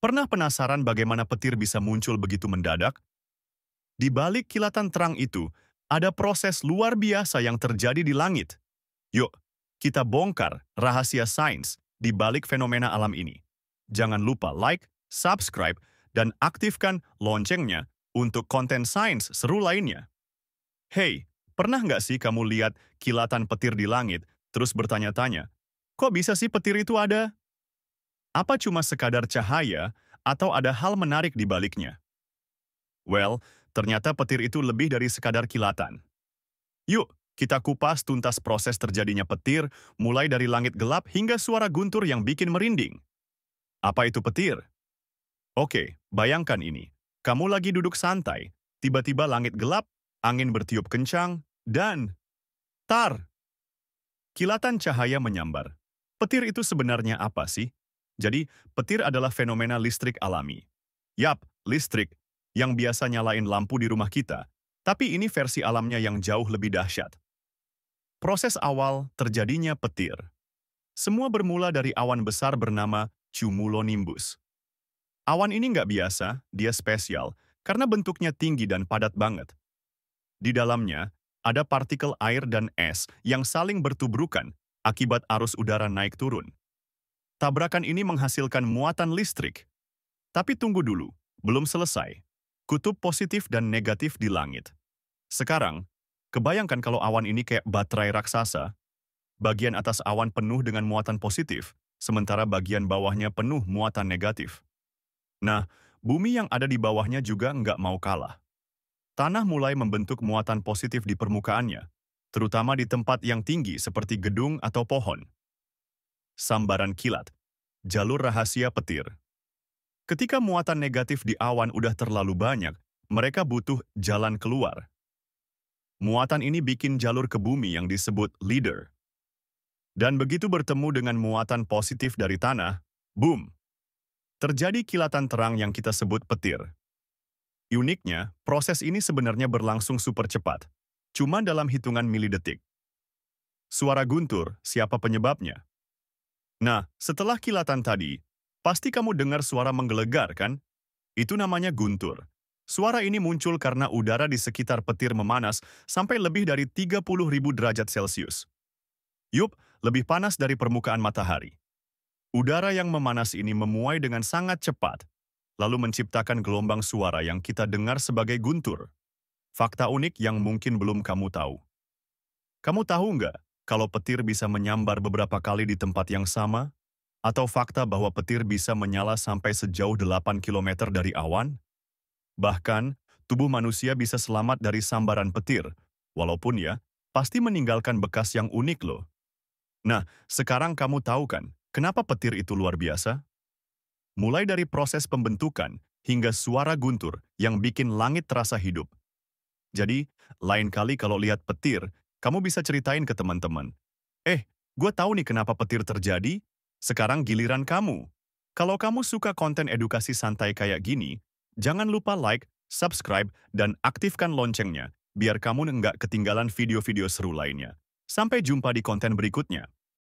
Pernah penasaran bagaimana petir bisa muncul begitu mendadak? Di balik kilatan terang itu, ada proses luar biasa yang terjadi di langit. Yuk, kita bongkar rahasia sains di balik fenomena alam ini. Jangan lupa like, subscribe, dan aktifkan loncengnya untuk konten sains seru lainnya. Hey, pernah nggak sih kamu lihat kilatan petir di langit, terus bertanya-tanya, kok bisa sih petir itu ada? Apa cuma sekadar cahaya, atau ada hal menarik di baliknya? Well, ternyata petir itu lebih dari sekadar kilatan. Yuk, kita kupas tuntas proses terjadinya petir, mulai dari langit gelap hingga suara guntur yang bikin merinding. Apa itu petir? Oke, bayangkan ini. Kamu lagi duduk santai, tiba-tiba langit gelap, angin bertiup kencang, dan tar! Kilatan cahaya menyambar. Petir itu sebenarnya apa sih? Jadi, petir adalah fenomena listrik alami. Yap, listrik, yang biasa nyalain lampu di rumah kita. Tapi ini versi alamnya yang jauh lebih dahsyat. Proses awal terjadinya petir. Semua bermula dari awan besar bernama cumulonimbus. Awan ini nggak biasa, dia spesial, karena bentuknya tinggi dan padat banget. Di dalamnya, ada partikel air dan es yang saling bertubrukan akibat arus udara naik turun. Tabrakan ini menghasilkan muatan listrik. Tapi tunggu dulu, belum selesai. Kutub positif dan negatif di langit. Sekarang, kebayangkan kalau awan ini kayak baterai raksasa. Bagian atas awan penuh dengan muatan positif, sementara bagian bawahnya penuh muatan negatif. Nah, bumi yang ada di bawahnya juga nggak mau kalah. Tanah mulai membentuk muatan positif di permukaannya, terutama di tempat yang tinggi seperti gedung atau pohon. Sambaran kilat, jalur rahasia petir. Ketika muatan negatif di awan udah terlalu banyak, mereka butuh jalan keluar. Muatan ini bikin jalur ke bumi yang disebut leader. Dan begitu bertemu dengan muatan positif dari tanah, boom! Terjadi kilatan terang yang kita sebut petir. Uniknya, proses ini sebenarnya berlangsung super cepat, cuma dalam hitungan milidetik. Suara guntur, siapa penyebabnya? Nah, setelah kilatan tadi, pasti kamu dengar suara menggelegar, kan? Itu namanya guntur. Suara ini muncul karena udara di sekitar petir memanas sampai lebih dari 30.000 derajat Celcius. Yup, lebih panas dari permukaan matahari. Udara yang memanas ini memuai dengan sangat cepat, lalu menciptakan gelombang suara yang kita dengar sebagai guntur. Fakta unik yang mungkin belum kamu tahu. Kamu tahu nggak kalau petir bisa menyambar beberapa kali di tempat yang sama? Atau fakta bahwa petir bisa menyala sampai sejauh 8 km dari awan? Bahkan, tubuh manusia bisa selamat dari sambaran petir, walaupun ya, pasti meninggalkan bekas yang unik loh. Nah, sekarang kamu tahu kan, kenapa petir itu luar biasa? Mulai dari proses pembentukan hingga suara guntur yang bikin langit terasa hidup. Jadi, lain kali kalau lihat petir, kamu bisa ceritain ke teman-teman. Gue tahu nih kenapa petir terjadi, sekarang giliran kamu. Kalau kamu suka konten edukasi santai kayak gini, jangan lupa like, subscribe, dan aktifkan loncengnya, biar kamu nggak ketinggalan video-video seru lainnya. Sampai jumpa di konten berikutnya.